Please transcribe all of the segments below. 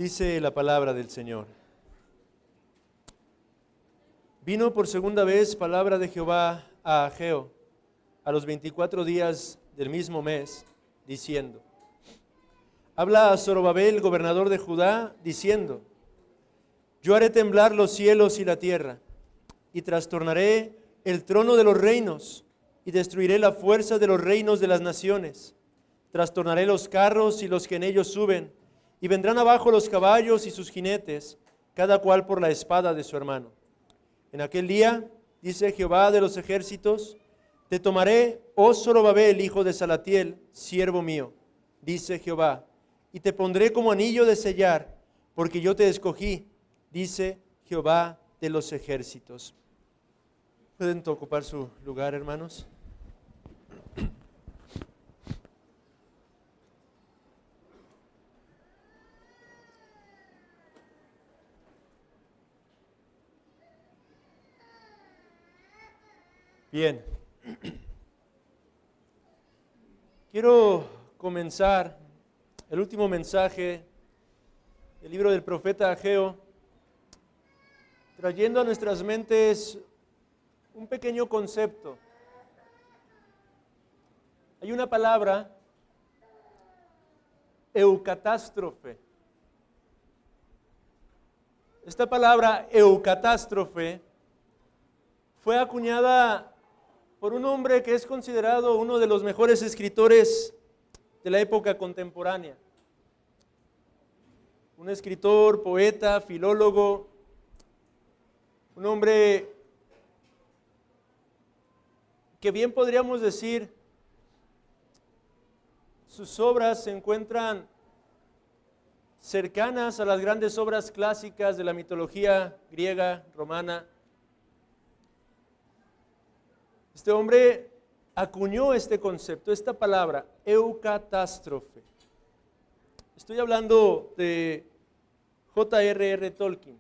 Dice la palabra del Señor. Vino por segunda vez palabra de Jehová a Ageo a los 24 días del mismo mes, diciendo: Habla a Zorobabel, gobernador de Judá, diciendo: Yo haré temblar los cielos y la tierra, y trastornaré el trono de los reinos, y destruiré la fuerza de los reinos de las naciones. Trastornaré los carros y los que en ellos suben, y vendrán abajo los caballos y sus jinetes, cada cual por la espada de su hermano. En aquel día, dice Jehová de los ejércitos, te tomaré, oh Zorobabel, hijo de Salatiel, siervo mío, dice Jehová, y te pondré como anillo de sellar, porque yo te escogí, dice Jehová de los ejércitos. ¿Pueden ocupar su lugar, hermanos? Bien. Quiero comenzar el último mensaje del libro del profeta Ageo, trayendo a nuestras mentes un pequeño concepto. Hay una palabra, eucatástrofe. Esta palabra, eucatástrofe, fue acuñada por un hombre que es considerado uno de los mejores escritores de la época contemporánea. Un escritor, poeta, filólogo, un hombre que bien podríamos decir, sus obras se encuentran cercanas a las grandes obras clásicas de la mitología griega, romana. Este hombre acuñó este concepto, esta palabra, eucatástrofe. Estoy hablando de J.R.R. Tolkien.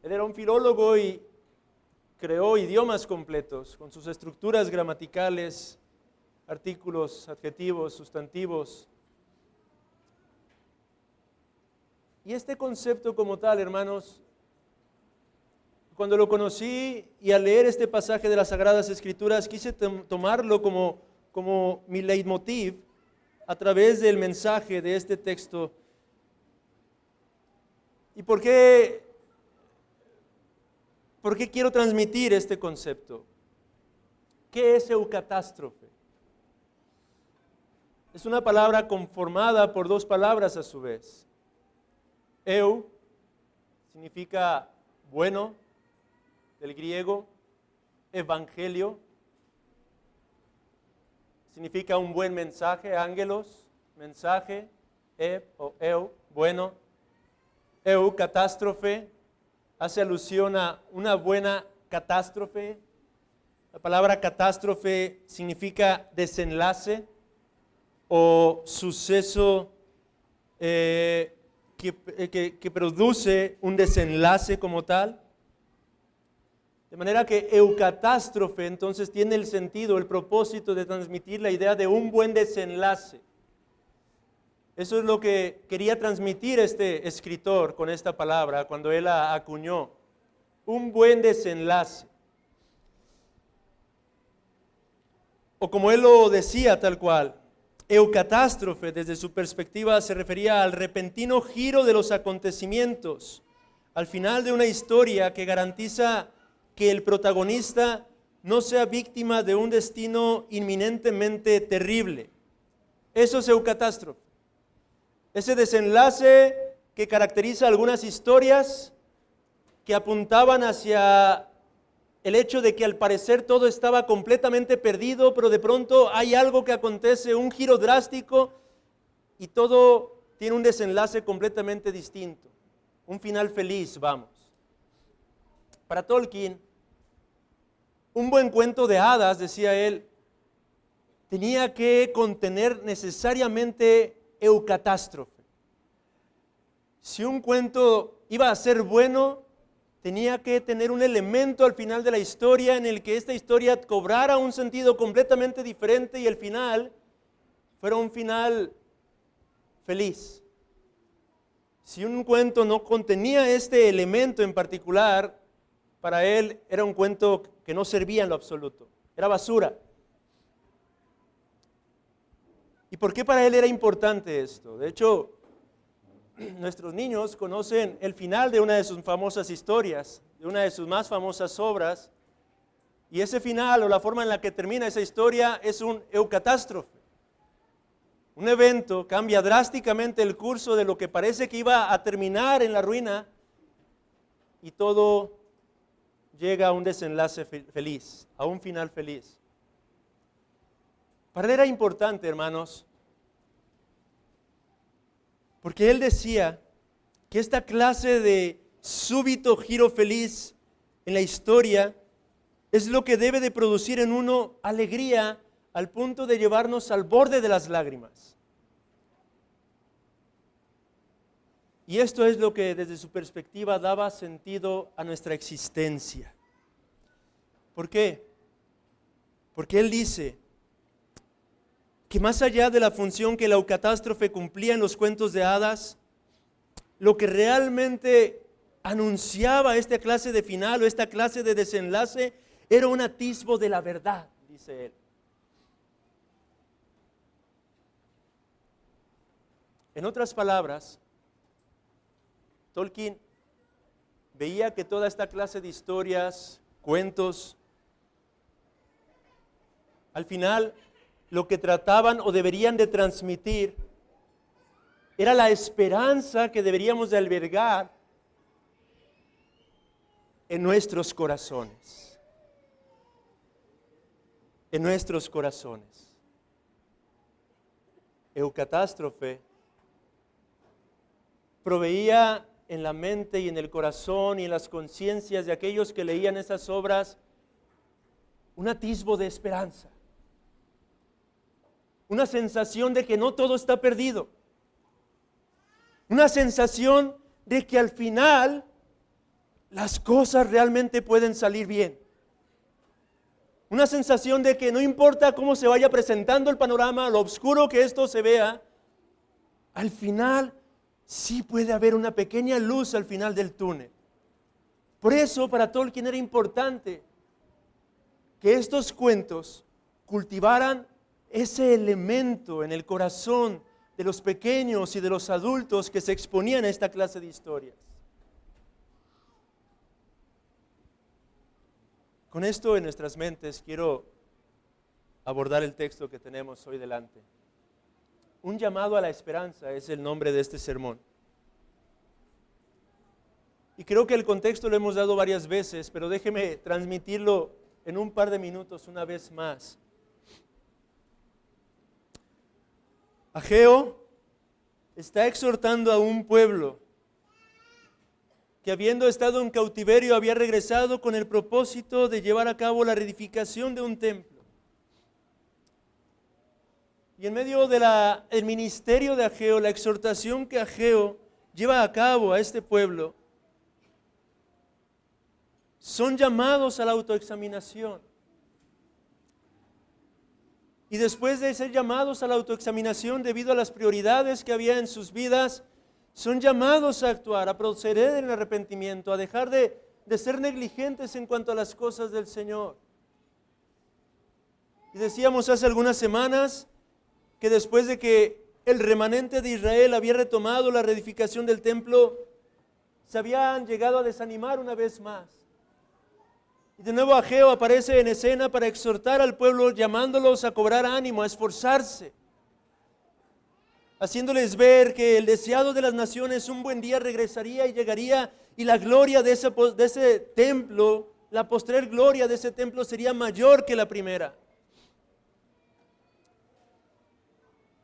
Él era un filólogo y creó idiomas completos con sus estructuras gramaticales, artículos, adjetivos, sustantivos. Y este concepto como tal, hermanos, cuando lo conocí y al leer este pasaje de las Sagradas Escrituras, quise tomarlo como mi leitmotiv a través del mensaje de este texto. ¿Y por qué quiero transmitir este concepto? ¿Qué es eucatástrofe? Es una palabra conformada por dos palabras a su vez. Eu significa bueno, del griego, evangelio, significa un buen mensaje, ángelos, mensaje, o eu, bueno. Eucatástrofe hace alusión a una buena catástrofe. La palabra catástrofe significa desenlace o suceso que produce un desenlace como tal. De manera que eucatástrofe entonces tiene el sentido, el propósito de transmitir la idea de un buen desenlace. Eso es lo que quería transmitir este escritor con esta palabra cuando él la acuñó. Un buen desenlace. O como él lo decía tal cual, eucatástrofe desde su perspectiva se refería al repentino giro de los acontecimientos al final de una historia que garantiza que el protagonista no sea víctima de un destino inminentemente terrible. Eso es eucatástrofe. Ese desenlace que caracteriza algunas historias que apuntaban hacia el hecho de que al parecer todo estaba completamente perdido, pero de pronto hay algo que acontece, un giro drástico y todo tiene un desenlace completamente distinto. Un final feliz, vamos. Para Tolkien, un buen cuento de hadas, decía él, tenía que contener necesariamente eucatástrofe. Si un cuento iba a ser bueno, tenía que tener un elemento al final de la historia en el que esta historia cobrara un sentido completamente diferente y el final fuera un final feliz. Si un cuento no contenía este elemento en particular, para él era un cuento que no servía en lo absoluto, era basura. ¿Y por qué para él era importante esto? De hecho, nuestros niños conocen el final de una de sus famosas historias, de una de sus más famosas obras, y ese final o la forma en la que termina esa historia es un eucatástrofe. Un evento cambia drásticamente el curso de lo que parece que iba a terminar en la ruina y todo llega a un desenlace feliz, a un final feliz. Para él era importante, hermanos, porque él decía que esta clase de súbito giro feliz en la historia es lo que debe de producir en uno alegría al punto de llevarnos al borde de las lágrimas. Y esto es lo que desde su perspectiva daba sentido a nuestra existencia. ¿Por qué? Porque él dice que más allá de la función que la eucatástrofe cumplía en los cuentos de hadas, lo que realmente anunciaba esta clase de final o esta clase de desenlace era un atisbo de la verdad, dice él. En otras palabras, Tolkien veía que toda esta clase de historias, cuentos, al final lo que trataban o deberían de transmitir era la esperanza que deberíamos de albergar en nuestros corazones. En nuestros corazones. Eucatástrofe proveía en la mente y en el corazón y en las conciencias de aquellos que leían esas obras un atisbo de esperanza, una sensación de que no todo está perdido, una sensación de que al final las cosas realmente pueden salir bien, una sensación de que no importa cómo se vaya presentando el panorama, lo oscuro que esto se vea, al final sí puede haber una pequeña luz al final del túnel. Por eso para Tolkien era importante que estos cuentos cultivaran ese elemento en el corazón de los pequeños y de los adultos que se exponían a esta clase de historias. Con esto en nuestras mentes quiero abordar el texto que tenemos hoy delante. Un llamado a la esperanza es el nombre de este sermón. Y creo que el contexto lo hemos dado varias veces, pero déjeme transmitirlo en un par de minutos una vez más. Ageo está exhortando a un pueblo que habiendo estado en cautiverio había regresado con el propósito de llevar a cabo la reedificación de un templo. Y en medio del ministerio de Ageo, la exhortación que Ageo lleva a cabo a este pueblo, son llamados a la autoexaminación. Y después de ser llamados a la autoexaminación debido a las prioridades que había en sus vidas, son llamados a actuar, a proceder en el arrepentimiento, a dejar de ser negligentes en cuanto a las cosas del Señor. Y decíamos hace algunas semanas que después de que el remanente de Israel había retomado la reedificación del templo, se habían llegado a desanimar una vez más. Y de nuevo Ageo aparece en escena para exhortar al pueblo, llamándolos a cobrar ánimo, a esforzarse, haciéndoles ver que el deseado de las naciones un buen día regresaría y llegaría, y la gloria de ese templo, la postrer gloria de ese templo sería mayor que la primera.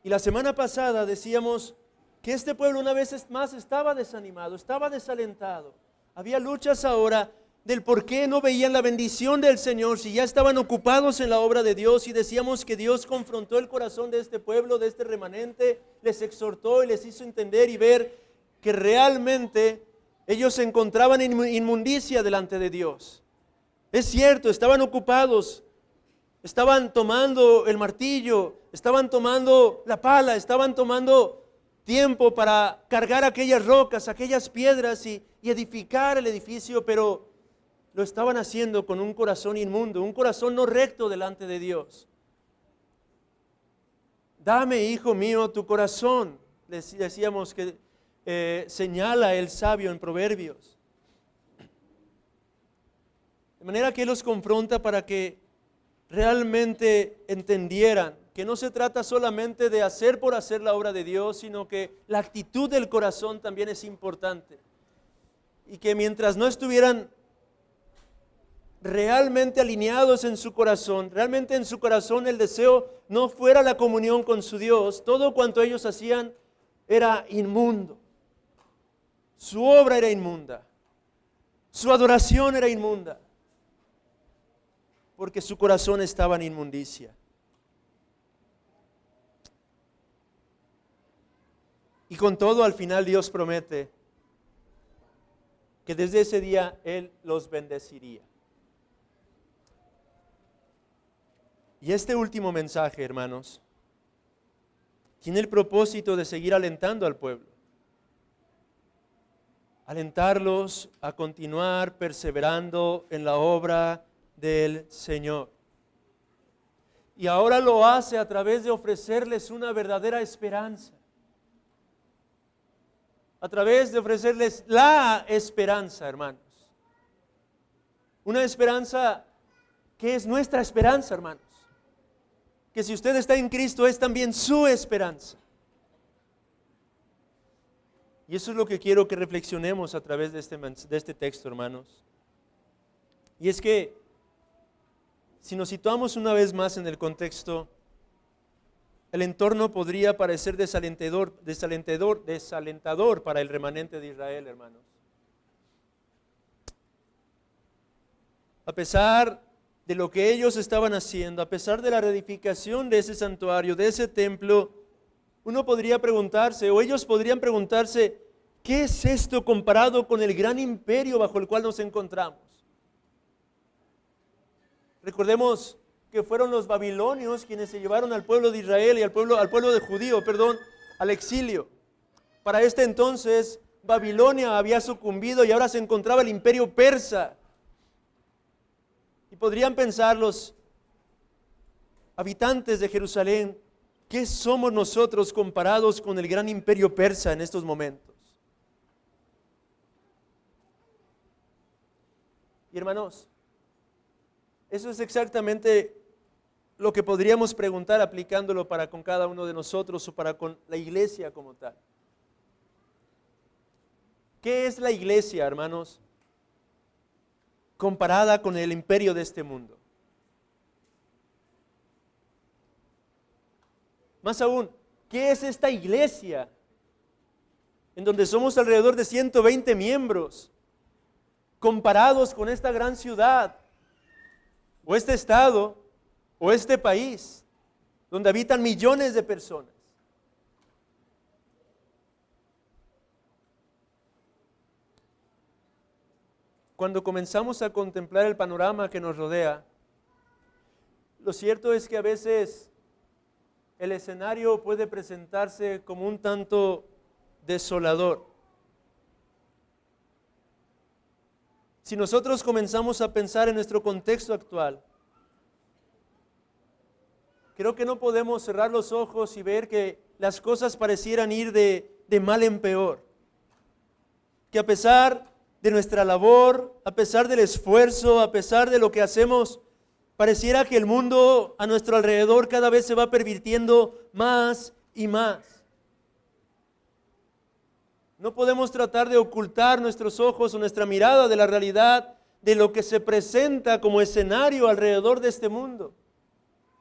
Y la semana pasada decíamos que este pueblo una vez más estaba desanimado, estaba desalentado. Había luchas ahora del por qué no veían la bendición del Señor si ya estaban ocupados en la obra de Dios, y decíamos que Dios confrontó el corazón de este pueblo, de este remanente, les exhortó y les hizo entender y ver que realmente ellos se encontraban en inmundicia delante de Dios. Es cierto, estaban ocupados, estaban tomando el martillo, estaban tomando la pala, estaban tomando tiempo para cargar aquellas rocas, aquellas piedras y edificar el edificio, pero lo estaban haciendo con un corazón inmundo, un corazón no recto delante de Dios. Dame, hijo mío, tu corazón, decíamos que señala el sabio en Proverbios. De manera que Él los confronta para que realmente entendieran que no se trata solamente de hacer por hacer la obra de Dios, sino que la actitud del corazón también es importante. Y que mientras no estuvieran realmente alineados en su corazón, realmente en su corazón el deseo no fuera la comunión con su Dios, todo cuanto ellos hacían era inmundo. Su obra era inmunda. Su adoración era inmunda. Porque su corazón estaba en inmundicia. Y con todo, al final Dios promete que desde ese día Él los bendeciría. Y este último mensaje, hermanos, tiene el propósito de seguir alentando al pueblo. Alentarlos a continuar perseverando en la obra del Señor. Y ahora lo hace a través de ofrecerles una verdadera esperanza. A través de ofrecerles la esperanza, hermanos. Una esperanza que es nuestra esperanza, hermanos. Que si usted está en Cristo es también su esperanza. Y eso es lo que quiero que reflexionemos a través de este texto, hermanos. Y es que si nos situamos una vez más en el contexto, el entorno podría parecer desalentador para el remanente de Israel, hermanos. A pesar de lo que ellos estaban haciendo, a pesar de la reedificación de ese santuario, de ese templo, uno podría preguntarse, o ellos podrían preguntarse, ¿qué es esto comparado con el gran imperio bajo el cual nos encontramos? Recordemos que fueron los babilonios quienes se llevaron al pueblo de Israel y al pueblo de judío, al exilio. Para este entonces, Babilonia había sucumbido y ahora se encontraba el imperio persa. Y podrían pensar los habitantes de Jerusalén, ¿qué somos nosotros comparados con el gran imperio persa en estos momentos? Y hermanos, eso es exactamente lo que podríamos preguntar aplicándolo para con cada uno de nosotros o para con la iglesia como tal. ¿Qué es la iglesia, hermanos, comparada con el imperio de este mundo? Más aún, ¿qué es esta iglesia en donde somos alrededor de 120 miembros comparados con esta gran ciudad o este estado o este país donde habitan millones de personas? Cuando comenzamos a contemplar el panorama que nos rodea, lo cierto es que a veces el escenario puede presentarse como un tanto desolador. Si nosotros comenzamos a pensar en nuestro contexto actual, creo que no podemos cerrar los ojos y ver que las cosas parecieran ir de mal en peor. Que a pesar de nuestra labor, a pesar del esfuerzo, a pesar de lo que hacemos, pareciera que el mundo a nuestro alrededor cada vez se va pervirtiendo más y más. No podemos tratar de ocultar nuestros ojos o nuestra mirada de la realidad de lo que se presenta como escenario alrededor de este mundo.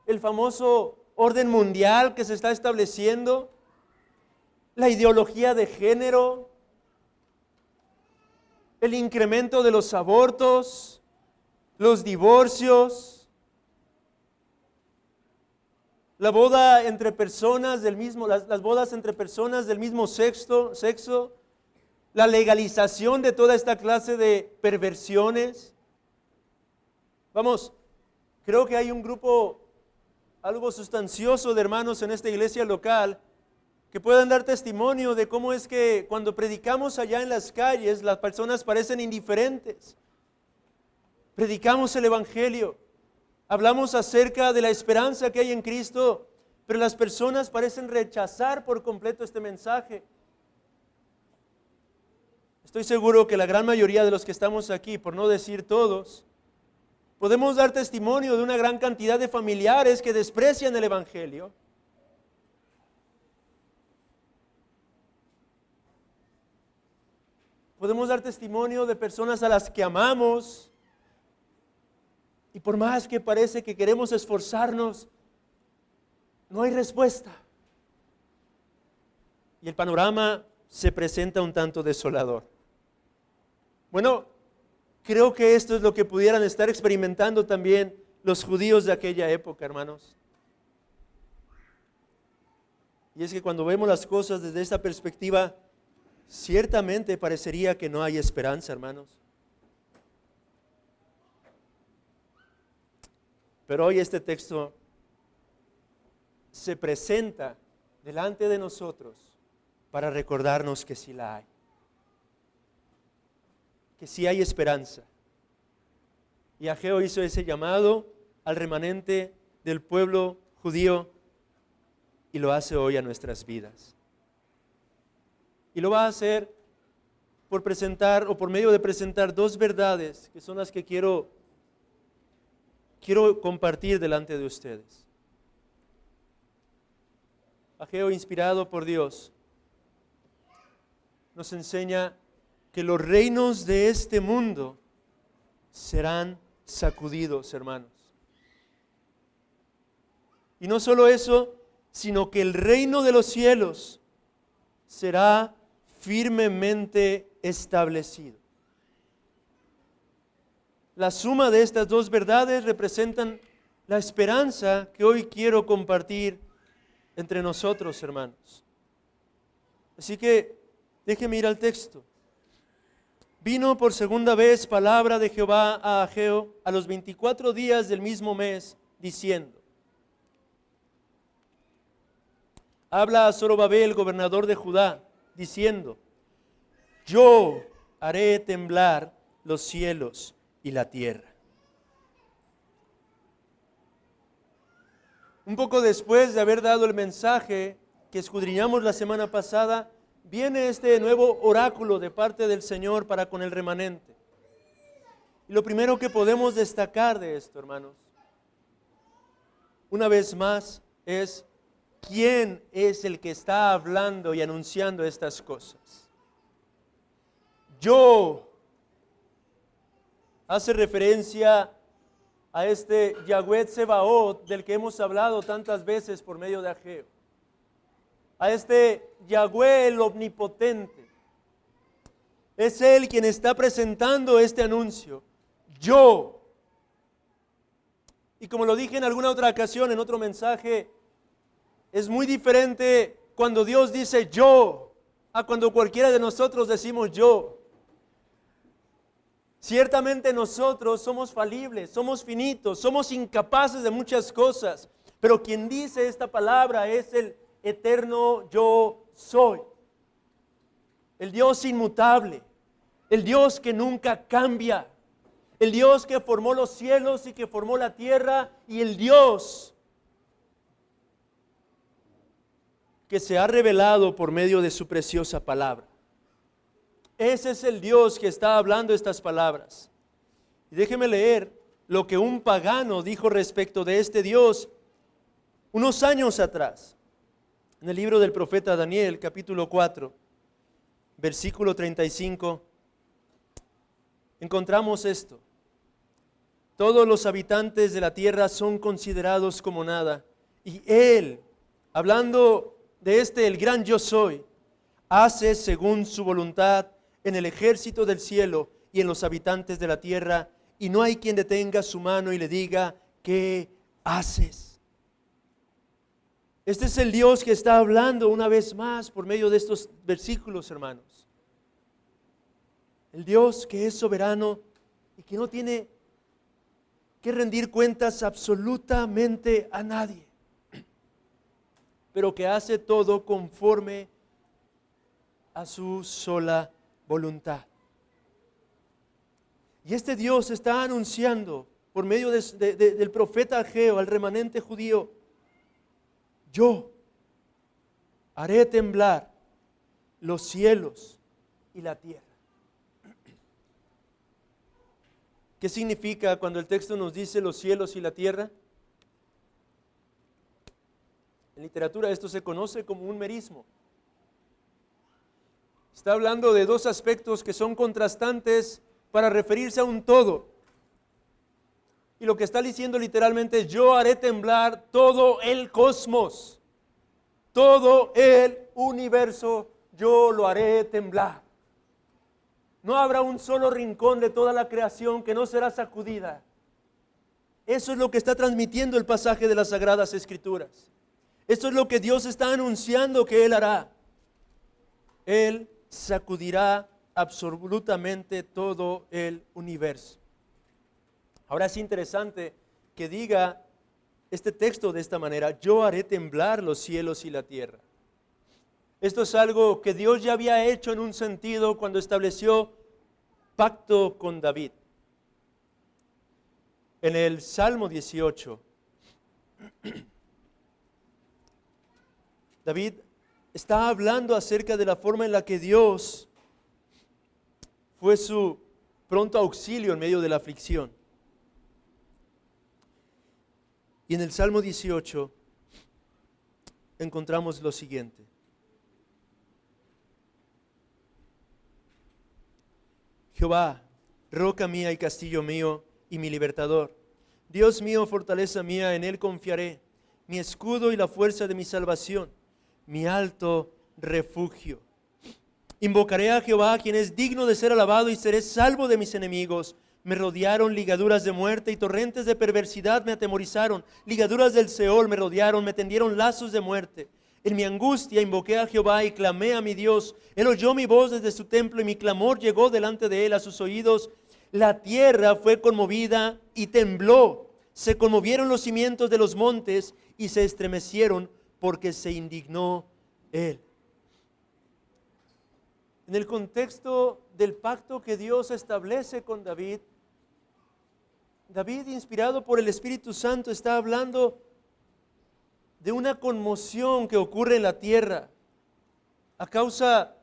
El famoso orden mundial que se está estableciendo, la ideología de género, el incremento de los abortos, los divorcios, la boda entre personas del mismo, las bodas entre personas del mismo sexo, la legalización de toda esta clase de perversiones. Vamos, creo que hay un grupo algo sustancioso de hermanos en esta iglesia local que puedan dar testimonio de cómo es que cuando predicamos allá en las calles, las personas parecen indiferentes. Predicamos el Evangelio, hablamos acerca de la esperanza que hay en Cristo, pero las personas parecen rechazar por completo este mensaje. Estoy seguro que la gran mayoría de los que estamos aquí, por no decir todos, podemos dar testimonio de una gran cantidad de familiares que desprecian el Evangelio. Podemos dar testimonio de personas a las que amamos y por más que parece que queremos esforzarnos, no hay respuesta. Y el panorama se presenta un tanto desolador. Bueno, creo que esto es lo que pudieran estar experimentando también los judíos de aquella época, hermanos. Y es que cuando vemos las cosas desde esta perspectiva, ciertamente parecería que no hay esperanza, hermanos. Pero hoy este texto se presenta delante de nosotros para recordarnos que sí la hay. Que sí hay esperanza. Y Ageo hizo ese llamado al remanente del pueblo judío y lo hace hoy a nuestras vidas. Y lo va a hacer por presentar o por medio de presentar dos verdades que son las que quiero compartir delante de ustedes. Ageo, inspirado por Dios, nos enseña que los reinos de este mundo serán sacudidos, hermanos. Y no solo eso, sino que el reino de los cielos será firmemente establecido. La suma de estas dos verdades representan la esperanza que hoy quiero compartir entre nosotros, hermanos. Así que déjeme ir al texto. Vino por segunda vez palabra de Jehová a Ageo a los 24 días del mismo mes, diciendo: habla a Zorobabel, gobernador de Judá, diciendo: yo haré temblar los cielos y la tierra. Un poco después de haber dado el mensaje que escudriñamos la semana pasada, viene este nuevo oráculo de parte del Señor para con el remanente. Y lo primero que podemos destacar de esto, hermanos, una vez más, es quién es el que está hablando y anunciando estas cosas. Yo hace referencia a este Yahweh Tsebaot del que hemos hablado tantas veces por medio de Ageo. A este Yahweh el omnipotente. Es Él quien está presentando este anuncio. Yo. Y como lo dije en alguna otra ocasión, en otro mensaje, es muy diferente cuando Dios dice yo a cuando cualquiera de nosotros decimos yo. Ciertamente nosotros somos falibles, somos finitos, somos incapaces de muchas cosas, pero quien dice esta palabra es el eterno yo soy. El Dios inmutable, el Dios que nunca cambia, el Dios que formó los cielos y que formó la tierra, y el Dios que se ha revelado por medio de su preciosa palabra. Ese es el Dios que está hablando estas palabras. Y déjeme leer lo que un pagano dijo respecto de este Dios unos años atrás. En el libro del profeta Daniel, capítulo 4, versículo 35, encontramos esto: todos los habitantes de la tierra son considerados como nada, y Él, hablando de el gran yo soy, hace según su voluntad en el ejército del cielo y en los habitantes de la tierra, y no hay quien detenga su mano y le diga: ¿qué haces? Este es el Dios que está hablando una vez más por medio de estos versículos, hermanos. El Dios que es soberano y que no tiene que rendir cuentas absolutamente a nadie. pero que hace todo conforme a su sola voluntad. Y este Dios está anunciando por medio del profeta Ageo al remanente judío: yo haré temblar los cielos y la tierra. ¿Qué significa cuando el texto nos dice los cielos y la tierra? En literatura esto se conoce como un merismo. Está hablando de dos aspectos que son contrastantes para referirse a un todo. Y lo que está diciendo literalmente es: yo haré temblar todo el cosmos, todo el universo, yo lo haré temblar. No habrá un solo rincón de toda la creación que no será sacudida. Eso es lo que está transmitiendo el pasaje de las Sagradas Escrituras. Esto es lo que Dios está anunciando que Él hará. Él sacudirá absolutamente todo el universo. Ahora es interesante que diga este texto de esta manera: yo haré temblar los cielos y la tierra. Esto es algo que Dios ya había hecho en un sentido cuando estableció pacto con David. En el Salmo 18, David está hablando acerca de la forma en la que Dios fue su pronto auxilio en medio de la aflicción. Y en el Salmo 18 encontramos lo siguiente: Jehová, roca mía y castillo mío y mi libertador, Dios mío, fortaleza mía, en Él confiaré, mi escudo y la fuerza de mi salvación, mi alto refugio. Invocaré a Jehová, quien es digno de ser alabado, y seré salvo de mis enemigos. Me rodearon ligaduras de muerte y torrentes de perversidad me atemorizaron. Ligaduras del Seol me rodearon, me tendieron lazos de muerte. En mi angustia invoqué a Jehová y clamé a mi Dios. Él oyó mi voz desde su templo y mi clamor llegó delante de Él a sus oídos. La tierra fue conmovida y tembló. Se conmovieron los cimientos de los montes y se estremecieron porque se indignó Él. En el contexto del pacto que Dios establece con David, David, inspirado por el Espíritu Santo, está hablando de una conmoción que ocurre en la tierra a causa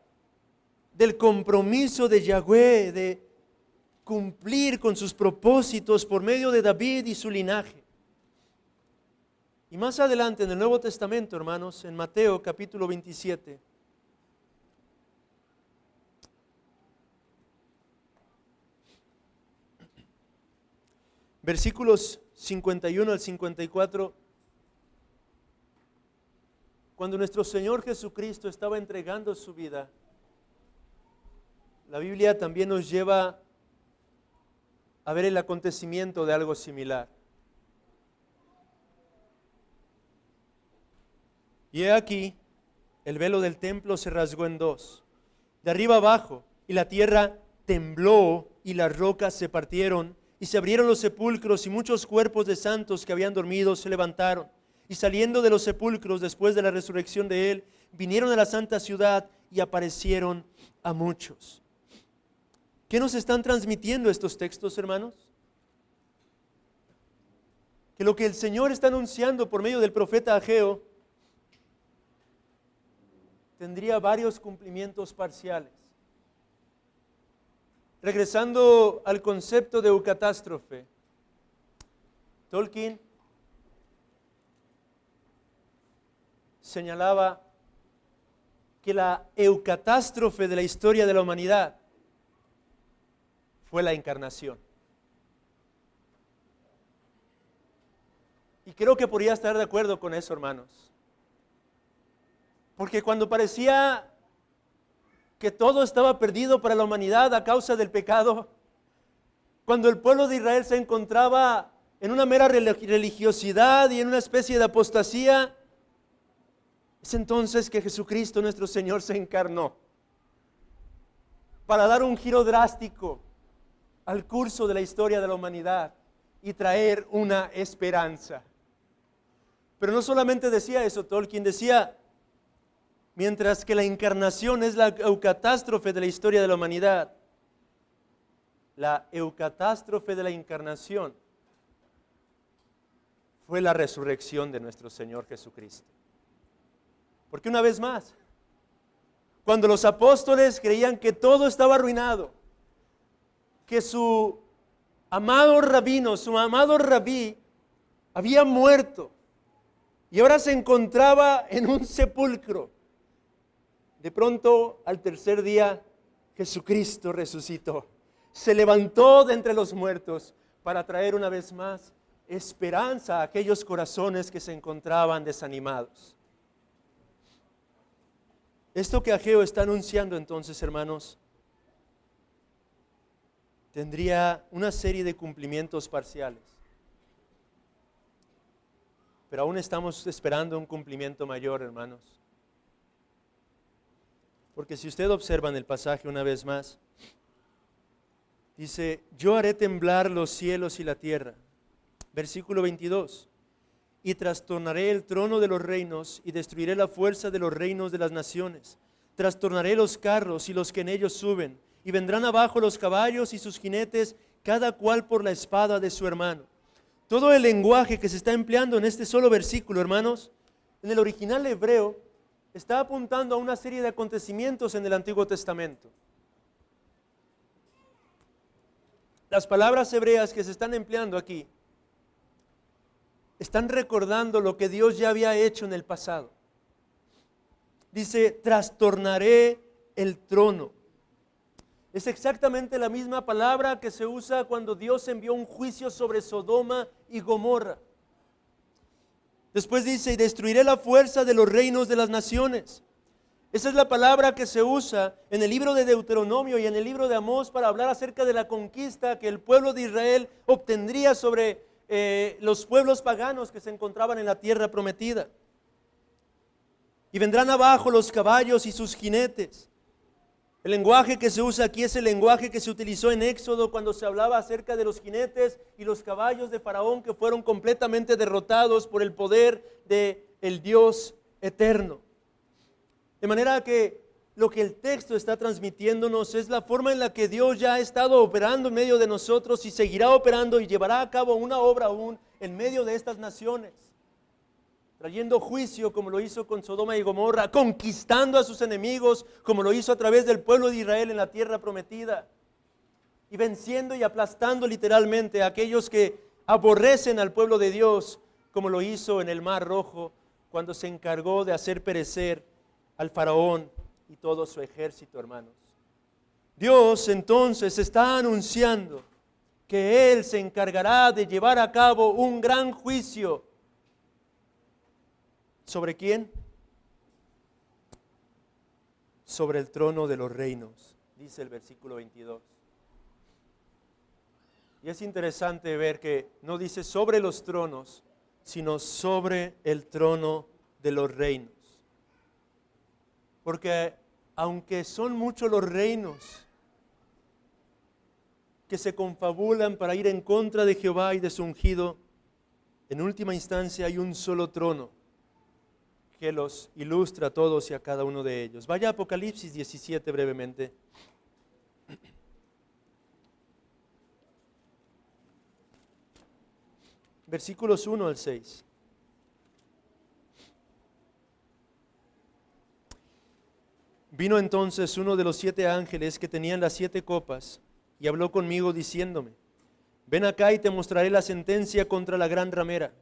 del compromiso de Yahweh de cumplir con sus propósitos por medio de David y su linaje. Y más adelante en el Nuevo Testamento, hermanos, en Mateo capítulo 27, versículos 51 al 54, cuando nuestro Señor Jesucristo estaba entregando su vida, la Biblia también nos lleva a ver el acontecimiento de algo similar. Y he aquí, el velo del templo se rasgó en dos, de arriba abajo, y la tierra tembló y las rocas se partieron, y se abrieron los sepulcros, y muchos cuerpos de santos que habían dormido se levantaron. Y saliendo de los sepulcros después de la resurrección de Él, vinieron a la santa ciudad y aparecieron a muchos. ¿Qué nos están transmitiendo estos textos, hermanos? Que lo que el Señor está anunciando por medio del profeta Ageo tendría varios cumplimientos parciales. Regresando al concepto de eucatástrofe, Tolkien señalaba que la eucatástrofe de la historia de la humanidad fue la encarnación. Y creo que podría estar de acuerdo con eso, hermanos. Porque cuando parecía que todo estaba perdido para la humanidad a causa del pecado, cuando el pueblo de Israel se encontraba en una mera religiosidad y en una especie de apostasía, es entonces que Jesucristo nuestro Señor se encarnó para dar un giro drástico al curso de la historia de la humanidad y traer una esperanza. Pero no solamente decía eso, Tolkien decía, mientras que la encarnación es la eucatástrofe de la historia de la humanidad, la eucatástrofe de la encarnación fue la resurrección de nuestro Señor Jesucristo. Porque una vez más, cuando los apóstoles creían que todo estaba arruinado, que su amado rabino, su amado rabí, había muerto y ahora se encontraba en un sepulcro, de pronto al tercer día Jesucristo resucitó, se levantó de entre los muertos para traer una vez más esperanza a aquellos corazones que se encontraban desanimados. Esto que Ageo está anunciando entonces, hermanos, tendría una serie de cumplimientos parciales. Pero aún estamos esperando un cumplimiento mayor, hermanos. Porque si usted observa en el pasaje una vez más, dice, yo haré temblar los cielos y la tierra. Versículo 22. Y trastornaré el trono de los reinos y destruiré la fuerza de los reinos de las naciones. Trastornaré los carros y los que en ellos suben, y vendrán abajo los caballos y sus jinetes, cada cual por la espada de su hermano. Todo el lenguaje que se está empleando en este solo versículo, hermanos, en el original hebreo, está apuntando a una serie de acontecimientos en el Antiguo Testamento. Las palabras hebreas que se están empleando aquí están recordando lo que Dios ya había hecho en el pasado. Dice, trastornaré el trono. Es exactamente la misma palabra que se usa cuando Dios envió un juicio sobre Sodoma y Gomorra. Después dice, y destruiré la fuerza de los reinos de las naciones. Esa es la palabra que se usa en el libro de Deuteronomio y en el libro de Amós para hablar acerca de la conquista que el pueblo de Israel obtendría sobre los pueblos paganos que se encontraban en la tierra prometida. Y vendrán abajo los caballos y sus jinetes. El lenguaje que se usa aquí es el lenguaje que se utilizó en Éxodo cuando se hablaba acerca de los jinetes y los caballos de Faraón que fueron completamente derrotados por el poder del Dios eterno. De manera que lo que el texto está transmitiéndonos es la forma en la que Dios ya ha estado operando en medio de nosotros y seguirá operando y llevará a cabo una obra aún en medio de estas naciones, trayendo juicio como lo hizo con Sodoma y Gomorra, conquistando a sus enemigos como lo hizo a través del pueblo de Israel en la tierra prometida, y venciendo y aplastando literalmente a aquellos que aborrecen al pueblo de Dios como lo hizo en el Mar Rojo cuando se encargó de hacer perecer al faraón y todo su ejército, hermanos. Dios entonces está anunciando que Él se encargará de llevar a cabo un gran juicio. ¿Sobre quién? Sobre el trono de los reinos, dice el versículo 22. Y es interesante ver que no dice sobre los tronos, sino sobre el trono de los reinos. Porque aunque son muchos los reinos que se confabulan para ir en contra de Jehová y de su ungido, en última instancia hay un solo trono que los ilustra a todos y a cada uno de ellos. Vaya a Apocalipsis 17 brevemente. Versículos 1 al 6. Vino entonces uno de los 7 ángeles que tenían las 7 copas y habló conmigo diciéndome, ven acá y te mostraré la sentencia contra la gran ramera,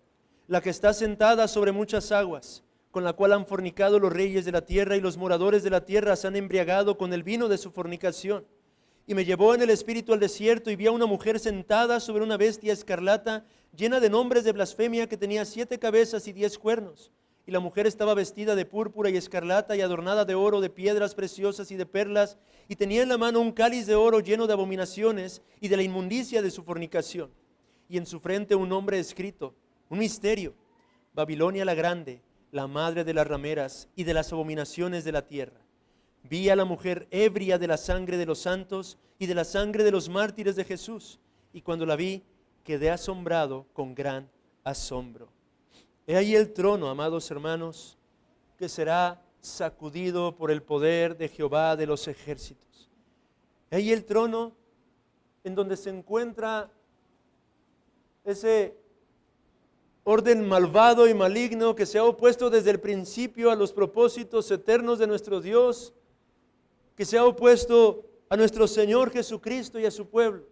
la que está sentada sobre muchas aguas, con la cual han fornicado los reyes de la tierra y los moradores de la tierra se han embriagado con el vino de su fornicación. Y me llevó en el espíritu al desierto y vi a una mujer sentada sobre una bestia escarlata llena de nombres de blasfemia que tenía 7 cabezas y 10 cuernos. Y la mujer estaba vestida de púrpura y escarlata y adornada de oro, de piedras preciosas y de perlas, y tenía en la mano un cáliz de oro lleno de abominaciones y de la inmundicia de su fornicación. Y en su frente un nombre escrito, un misterio, Babilonia la grande, la madre de las rameras y de las abominaciones de la tierra. Vi a la mujer ebria de la sangre de los santos y de la sangre de los mártires de Jesús, y cuando la vi quedé asombrado con gran asombro. He ahí el trono, amados hermanos, que será sacudido por el poder de Jehová de los ejércitos. He ahí el trono en donde se encuentra ese orden malvado y maligno que se ha opuesto desde el principio a los propósitos eternos de nuestro Dios, que se ha opuesto a nuestro Señor Jesucristo y a su pueblo.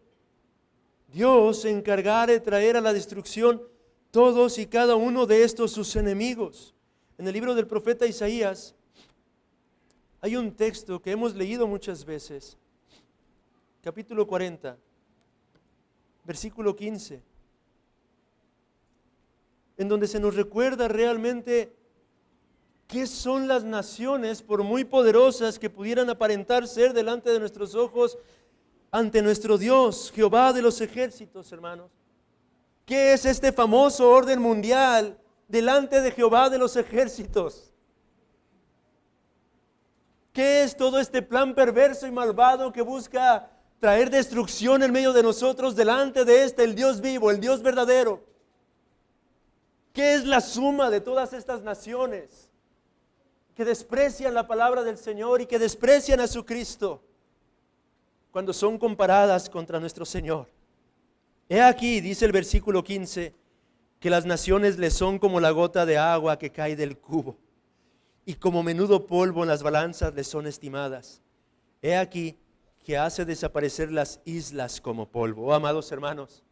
Dios se encargará de traer a la destrucción todos y cada uno de estos sus enemigos. En el libro del profeta Isaías hay un texto que hemos leído muchas veces, capítulo 40, versículo 15, en donde se nos recuerda realmente qué son las naciones, por muy poderosas que pudieran aparentar ser delante de nuestros ojos, ante nuestro Dios, Jehová de los ejércitos, hermanos. ¿Qué es este famoso orden mundial delante de Jehová de los ejércitos? ¿Qué es todo este plan perverso y malvado que busca traer destrucción en medio de nosotros delante de el Dios vivo, el Dios verdadero? ¿Qué es la suma de todas estas naciones que desprecian la palabra del Señor y que desprecian a su Cristo cuando son comparadas contra nuestro Señor? He aquí, dice el versículo 15, que las naciones le son como la gota de agua que cae del cubo, y como menudo polvo en las balanzas le son estimadas. He aquí que hace desaparecer las islas como polvo. Oh, amados hermanos,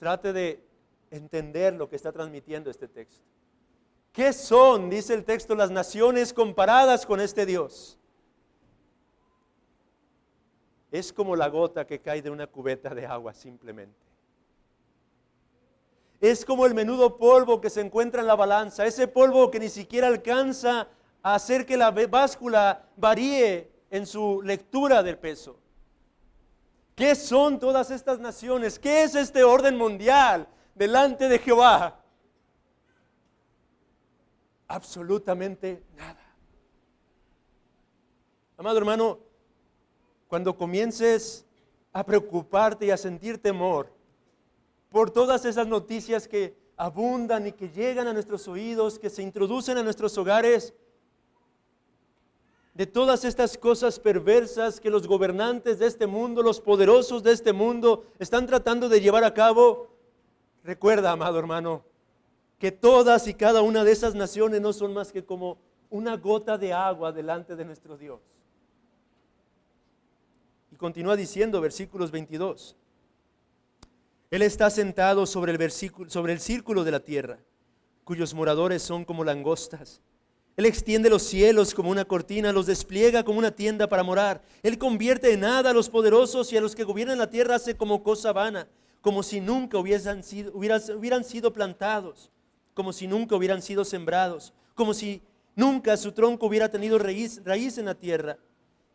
trate de entender lo que está transmitiendo este texto. ¿Qué son, dice el texto, las naciones comparadas con este Dios? Es como la gota que cae de una cubeta de agua simplemente. Es como el menudo polvo que se encuentra en la balanza, ese polvo que ni siquiera alcanza a hacer que la báscula varíe en su lectura del peso. ¿Qué son todas estas naciones? ¿Qué es este orden mundial delante de Jehová? Absolutamente nada. Amado hermano, cuando comiences a preocuparte y a sentir temor por todas esas noticias que abundan y que llegan a nuestros oídos, que se introducen a nuestros hogares, de todas estas cosas perversas que los gobernantes de este mundo, los poderosos de este mundo están tratando de llevar a cabo, recuerda, amado hermano, que todas y cada una de esas naciones no son más que como una gota de agua delante de nuestro Dios. Y continúa diciendo, versículos 22. Él está sentado sobre el círculo de la tierra, cuyos moradores son como langostas. Él extiende los cielos como una cortina, los despliega como una tienda para morar. Él convierte en nada a los poderosos y a los que gobiernan la tierra hace como cosa vana, como si nunca hubieran sido plantados, como si nunca hubieran sido sembrados, como si nunca su tronco hubiera tenido raíz en la tierra.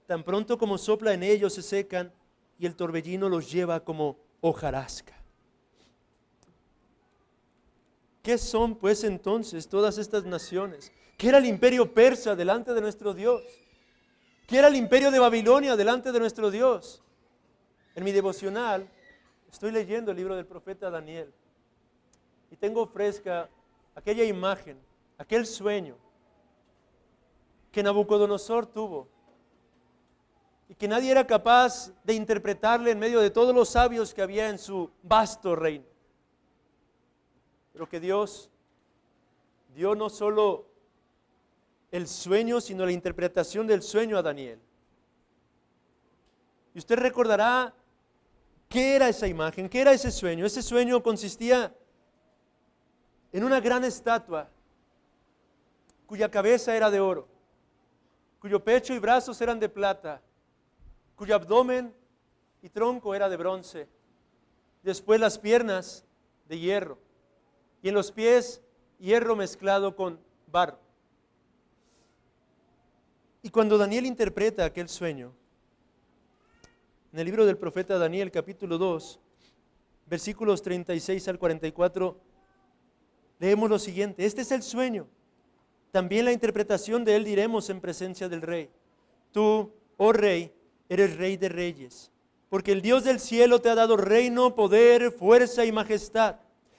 Tan pronto como sopla en ellos se secan y el torbellino los lleva como hojarasca. ¿Qué son pues entonces todas estas naciones? ¿Qué era el imperio persa delante de nuestro Dios? ¿Qué era el imperio de Babilonia delante de nuestro Dios? En mi devocional estoy leyendo el libro del profeta Daniel y tengo fresca aquella imagen, aquel sueño que Nabucodonosor tuvo y que nadie era capaz de interpretarle en medio de todos los sabios que había en su vasto reino. Pero que Dios dio no solo el sueño, sino la interpretación del sueño a Daniel. Y usted recordará qué era esa imagen, qué era ese sueño. Ese sueño consistía en una gran estatua cuya cabeza era de oro, cuyo pecho y brazos eran de plata, cuyo abdomen y tronco era de bronce, después las piernas de hierro y en los pies hierro mezclado con barro. Y cuando Daniel interpreta aquel sueño, en el libro del profeta Daniel, capítulo 2, versículos 36 al 44, leemos lo siguiente: este es el sueño, también la interpretación de él diremos en presencia del rey. Tú, oh rey, eres rey de reyes, porque el Dios del cielo te ha dado reino, poder, fuerza y majestad.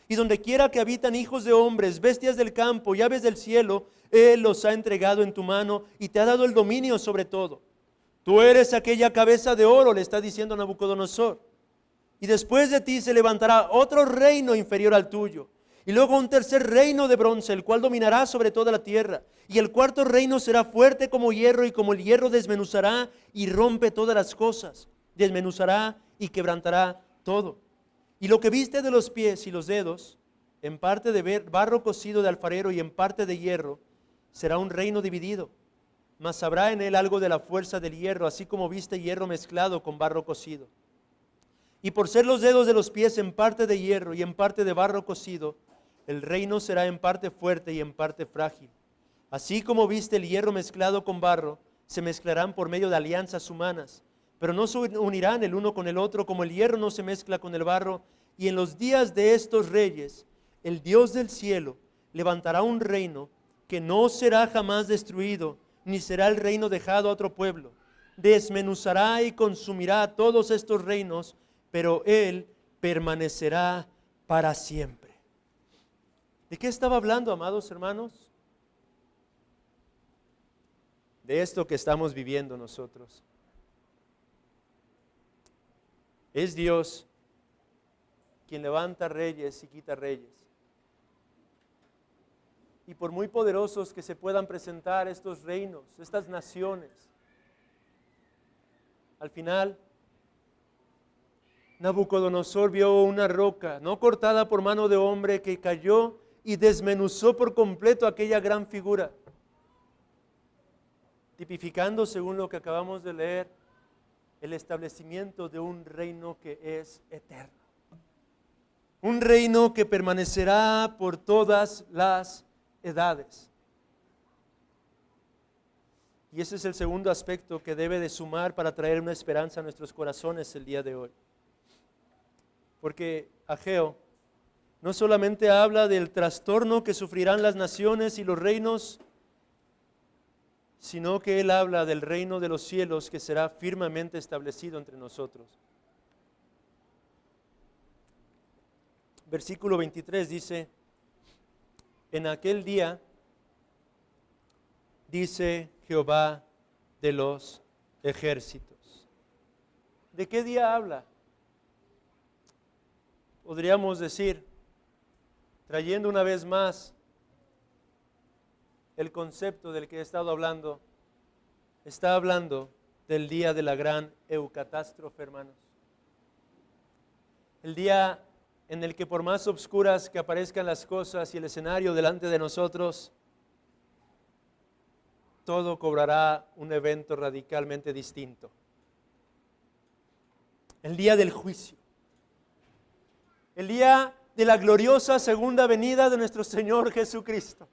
Y donde quiera que habitan hijos de hombres, bestias del campo y aves del cielo, Él los ha entregado en tu mano y te ha dado el dominio sobre todo. Tú eres aquella cabeza de oro, le está diciendo Nabucodonosor. Y después de ti se levantará otro reino inferior al tuyo. Y luego un tercer reino de bronce, el cual dominará sobre toda la tierra. Y el cuarto reino será fuerte como hierro, y como el hierro desmenuzará y rompe todas las cosas. Desmenuzará y quebrantará todo. Y lo que viste de los pies y los dedos, en parte de barro cocido de alfarero y en parte de hierro, será un reino dividido. Mas habrá en él algo de la fuerza del hierro, así como viste hierro mezclado con barro cocido. Y por ser los dedos de los pies en parte de hierro y en parte de barro cocido, el reino será en parte fuerte y en parte frágil. Así como viste el hierro mezclado con barro, se mezclarán por medio de alianzas humanas, pero no se unirán el uno con el otro, como el hierro no se mezcla con el barro. Y en los días de estos reyes, el Dios del cielo levantará un reino que no será jamás destruido, ni será el reino dejado a otro pueblo. Desmenuzará y consumirá todos estos reinos, pero Él permanecerá para siempre. ¿De qué estaba hablando, amados hermanos? De esto que estamos viviendo nosotros. Es Dios quien levanta reyes y quita reyes. Y por muy poderosos que se puedan presentar estos reinos, estas naciones, al final Nabucodonosor vio una roca, no cortada por mano de hombre, que cayó y desmenuzó por completo aquella gran figura, tipificando, según lo que acabamos de leer, el establecimiento de un reino que es eterno. Un reino que permanecerá por todas las edades. Y ese es el segundo aspecto que debe de sumar para traer una esperanza a nuestros corazones el día de hoy. Porque Ageo no solamente habla del trastorno que sufrirán las naciones y los reinos, sino que él habla del reino de los cielos que será firmemente establecido entre nosotros. Versículo 23 dice: en aquel día, dice Jehová de los ejércitos. ¿De qué día habla? Podríamos decir, trayendo una vez más el concepto del que he estado hablando, está hablando del día de la gran eucatástrofe, hermanos. El día en el que, por más obscuras que aparezcan las cosas y el escenario delante de nosotros, todo cobrará un evento radicalmente distinto. El día del juicio. El día de la gloriosa segunda venida de nuestro Señor Jesucristo.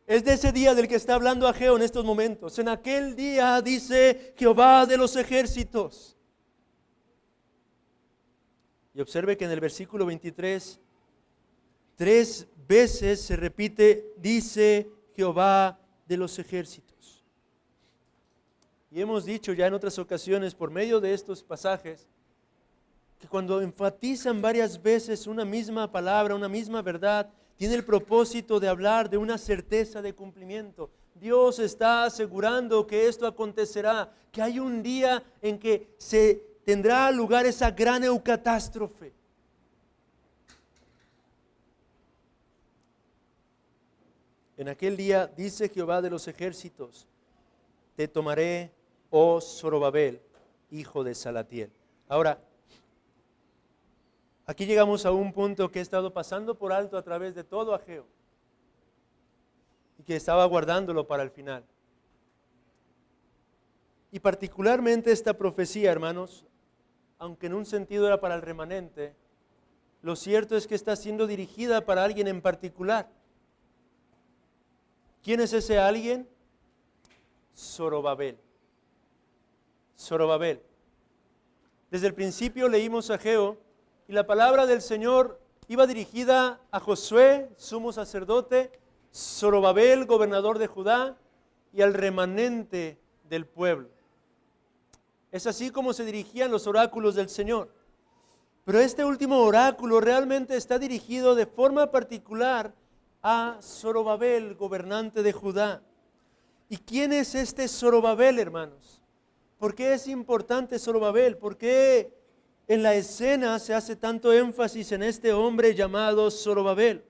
Es de ese día del que está hablando Ageo en estos momentos. En aquel día, dice Jehová de los ejércitos. Y observe que en el versículo 23, 3 veces se repite, dice Jehová de los ejércitos. Y hemos dicho ya en otras ocasiones, por medio de estos pasajes, que cuando enfatizan varias veces una misma palabra, una misma verdad, tiene el propósito de hablar de una certeza de cumplimiento. Dios está asegurando que esto acontecerá, que hay un día en que se tendrá lugar esa gran eucatástrofe. En aquel día, dice Jehová de los ejércitos, te tomaré, oh Zorobabel, hijo de Salatiel. Ahora, aquí llegamos a un punto que he estado pasando por alto a través de todo Ageo y que estaba guardándolo para el final. Y particularmente esta profecía, hermanos, aunque en un sentido era para el remanente, lo cierto es que está siendo dirigida para alguien en particular. ¿Quién es ese alguien? Zorobabel. Zorobabel. Desde el principio leímos Ageo y la palabra del Señor iba dirigida a Josué, sumo sacerdote, Zorobabel, gobernador de Judá, y al remanente del pueblo. Es así como se dirigían los oráculos del Señor. Pero este último oráculo realmente está dirigido de forma particular a Zorobabel, gobernante de Judá. ¿Y quién es este Zorobabel, hermanos? ¿Por qué es importante Zorobabel? ¿Por qué en la escena se hace tanto énfasis en este hombre llamado Zorobabel?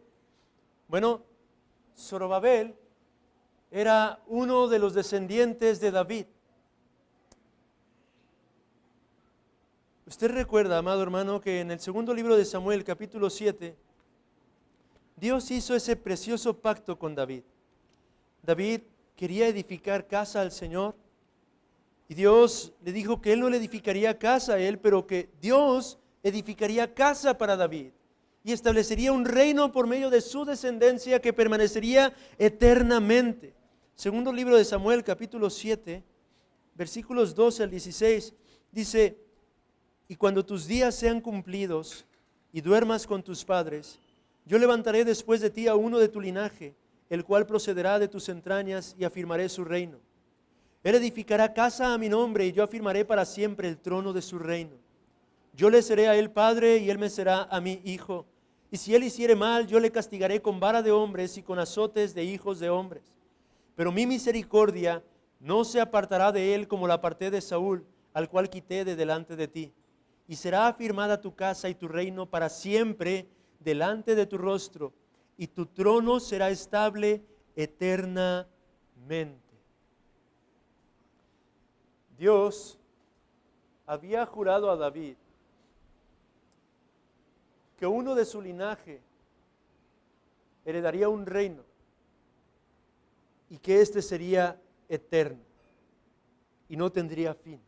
Bueno, Zorobabel era uno de los descendientes de David. Usted recuerda, amado hermano, que en el segundo libro de Samuel, capítulo 7, Dios hizo ese precioso pacto con David. David quería edificar casa al Señor y Dios le dijo que Él no le edificaría casa a él, pero que Dios edificaría casa para David y establecería un reino por medio de su descendencia que permanecería eternamente. Segundo libro de Samuel, capítulo 7, versículos 12 al 16, dice: y cuando tus días sean cumplidos y duermas con tus padres, yo levantaré después de ti a uno de tu linaje, el cual procederá de tus entrañas, y afirmaré su reino. Él edificará casa a mi nombre, y yo afirmaré para siempre el trono de su reino. Yo le seré a él padre, y él me será a mí hijo. Y si él hiciere mal, yo le castigaré con vara de hombres y con azotes de hijos de hombres. Pero mi misericordia no se apartará de él como la aparté de Saúl, al cual quité de delante de ti. Y será afirmada tu casa y tu reino para siempre delante de tu rostro, y tu trono será estable eternamente. Dios había jurado a David que uno de su linaje heredaría un reino y que éste sería eterno y no tendría fin.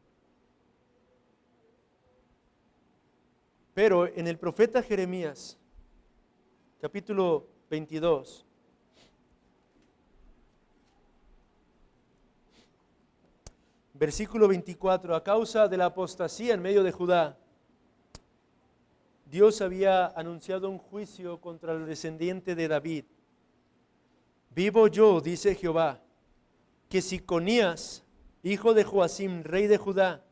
Pero en el profeta Jeremías, capítulo 22, versículo 24, a causa de la apostasía en medio de Judá, Dios había anunciado un juicio contra el descendiente de David. Vivo yo, dice Jehová, que si Conías, hijo de Joacim, rey de Judá,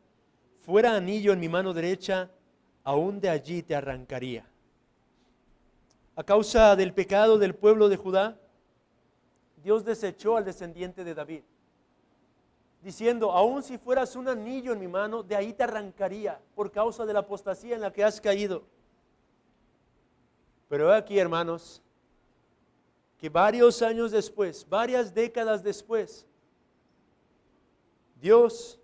fuera anillo en mi mano derecha, aún de allí te arrancaría. A causa del pecado del pueblo de Judá, Dios desechó al descendiente de David, diciendo: aún si fueras un anillo en mi mano, de ahí te arrancaría por causa de la apostasía en la que has caído. Pero aquí, hermanos, que varios años después, varias décadas después, Dios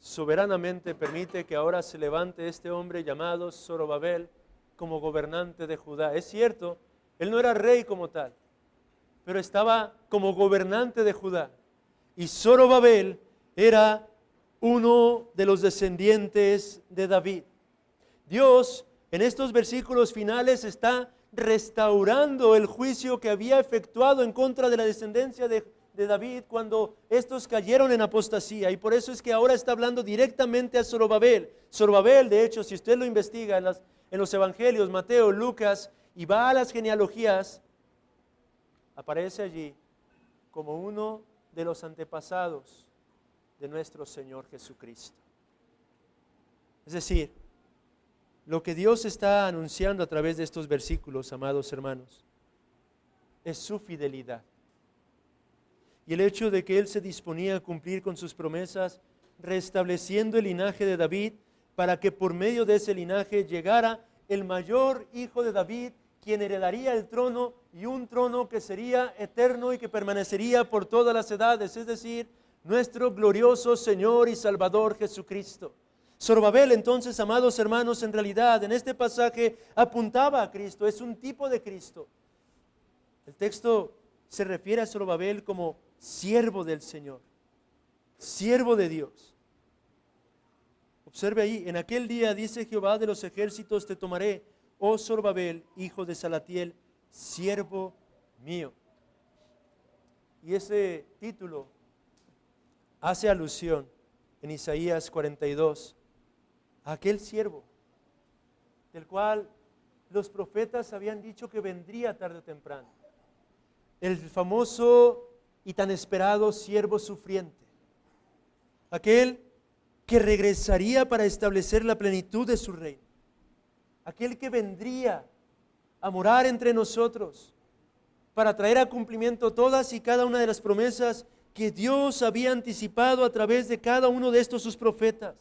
soberanamente permite que ahora se levante este hombre llamado Zorobabel como gobernante de Judá. Es cierto, él no era rey como tal, pero estaba como gobernante de Judá. Y Zorobabel era uno de los descendientes de David. Dios en estos versículos finales está restaurando el juicio que había efectuado en contra de la descendencia de David cuando estos cayeron en apostasía, y por eso es que ahora está hablando directamente a Zorobabel. Zorobabel, de hecho, si usted lo investiga en los evangelios, Mateo, Lucas, y va a las genealogías, aparece allí como uno de los antepasados de nuestro Señor Jesucristo. Es decir, lo que Dios está anunciando a través de estos versículos, amados hermanos, es su fidelidad. Y el hecho de que Él se disponía a cumplir con sus promesas, restableciendo el linaje de David, para que por medio de ese linaje llegara el mayor hijo de David, quien heredaría el trono, y un trono que sería eterno y que permanecería por todas las edades, es decir, nuestro glorioso Señor y Salvador Jesucristo. Zorobabel, entonces, amados hermanos, en realidad en este pasaje apuntaba a Cristo, es un tipo de Cristo. El texto se refiere a Zorobabel como siervo del Señor, siervo de Dios. Observe ahí, en aquel día dice Jehová de los ejércitos: te tomaré, oh Zorobabel, hijo de Salatiel, siervo mío. Y ese título hace alusión en Isaías 42 a aquel siervo del cual los profetas habían dicho que vendría tarde o temprano. El famoso y tan esperado siervo sufriente, aquel que regresaría para establecer la plenitud de su reino. aquel que vendría a morar entre nosotros para traer a cumplimiento todas y cada una de las promesas que Dios había anticipado a través de cada uno de estos sus profetas.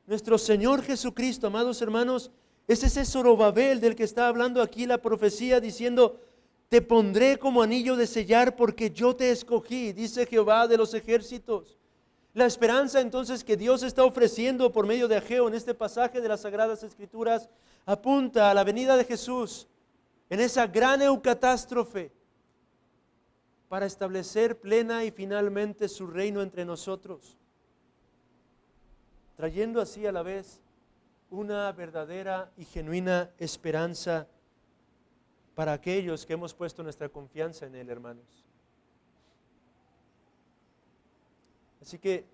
Nuestro Señor Jesucristo, amados hermanos, es ese Zorobabel del que está hablando aquí la profecía, diciendo: te pondré como anillo de sellar porque yo te escogí, dice Jehová de los ejércitos. La esperanza entonces que Dios está ofreciendo por medio de Ageo en este pasaje de las Sagradas Escrituras apunta a la venida de Jesús en esa gran eucatástrofe para establecer plena y finalmente su reino entre nosotros, trayendo así a la vez una verdadera y genuina esperanza para aquellos que hemos puesto nuestra confianza en Él, hermanos. Así que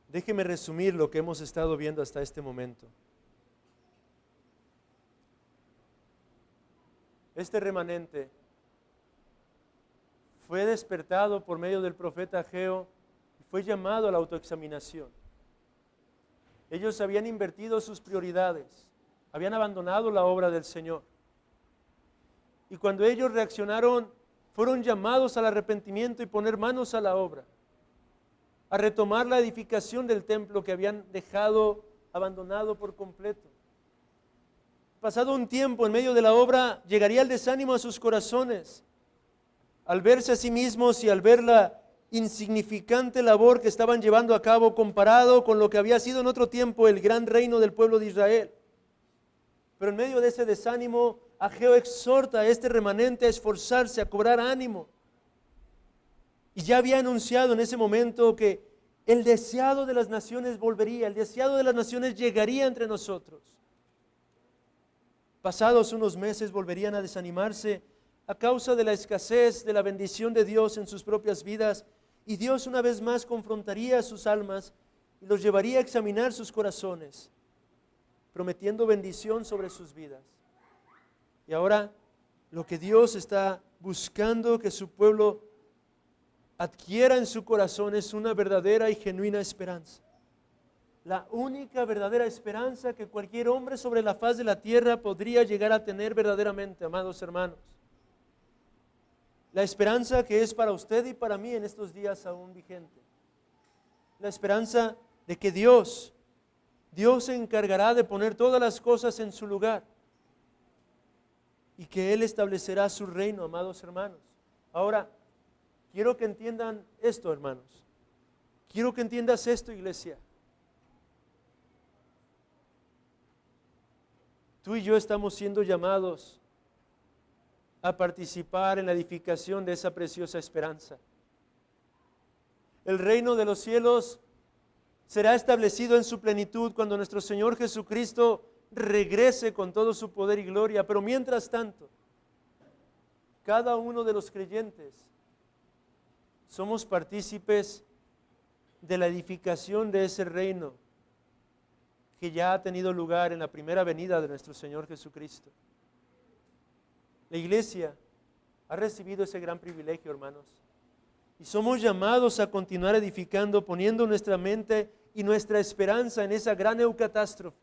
déjeme resumir lo que hemos estado viendo hasta este momento. Este remanente fue despertado por medio del profeta Ageo y fue llamado a la autoexaminación. Ellos habían invertido sus prioridades, habían abandonado la obra del Señor. Y cuando ellos reaccionaron, fueron llamados al arrepentimiento y poner manos a la obra, a retomar la edificación del templo que habían dejado abandonado por completo. Pasado un tiempo en medio de la obra, llegaría el desánimo a sus corazones, al verse a sí mismos y al ver la insignificante labor que estaban llevando a cabo comparado con lo que había sido en otro tiempo el gran reino del pueblo de Israel. Pero en medio de ese desánimo, Ageo exhorta a este remanente a esforzarse, a cobrar ánimo. Y ya había anunciado en ese momento que el deseado de las naciones volvería, el deseado de las naciones llegaría entre nosotros. Pasados unos meses volverían a desanimarse a causa de la escasez de la bendición de Dios en sus propias vidas, y Dios una vez más confrontaría a sus almas y los llevaría a examinar sus corazones, prometiendo bendición sobre sus vidas. Y ahora lo que Dios está buscando que su pueblo adquiera en su corazón es una verdadera y genuina esperanza. La única verdadera esperanza que cualquier hombre sobre la faz de la tierra podría llegar a tener verdaderamente, amados hermanos. La esperanza que es para usted y para mí en estos días aún vigente. La esperanza de que Dios se encargará de poner todas las cosas en su lugar y que Él establecerá su reino, amados hermanos. Ahora, quiero que entiendan esto, hermanos. Quiero que entiendas esto, iglesia. Tú y yo estamos siendo llamados a participar en la edificación de esa preciosa esperanza. El reino de los cielos será establecido en su plenitud cuando nuestro Señor Jesucristo regrese con todo su poder y gloria. Pero mientras tanto, cada uno de los creyentes somos partícipes de la edificación de ese reino que ya ha tenido lugar en la primera venida de nuestro Señor Jesucristo. La iglesia ha recibido ese gran privilegio, hermanos, y somos llamados a continuar edificando, poniendo nuestra mente y nuestra esperanza en esa gran eucatástrofe.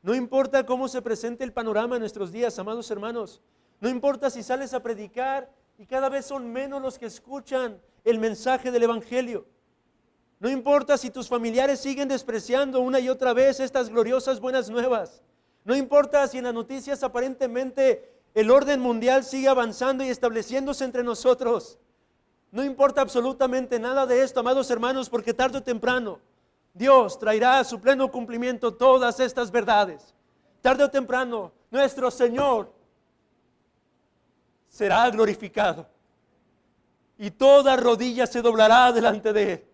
No importa cómo se presente el panorama en nuestros días, amados hermanos, no importa si sales a predicar y cada vez son menos los que escuchan el mensaje del Evangelio. No importa si tus familiares siguen despreciando una y otra vez estas gloriosas buenas nuevas. No importa si en las noticias aparentemente el orden mundial sigue avanzando y estableciéndose entre nosotros. No importa absolutamente nada de esto, amados hermanos, porque tarde o temprano Dios traerá a su pleno cumplimiento todas estas verdades. Tarde o temprano nuestro Señor será glorificado y toda rodilla se doblará delante de Él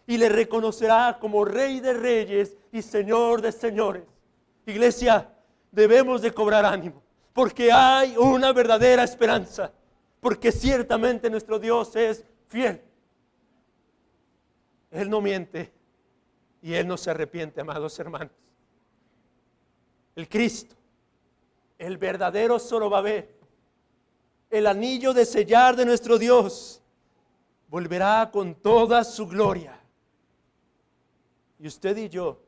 y le reconocerá como Rey de Reyes y Señor de Señores. Iglesia, debemos de cobrar ánimo, porque hay una verdadera esperanza, porque ciertamente nuestro Dios es fiel. Él no miente y Él no se arrepiente, amados hermanos. El Cristo, el verdadero Zorobabel, el anillo de sellar de nuestro Dios, volverá con toda su gloria. Y usted y yo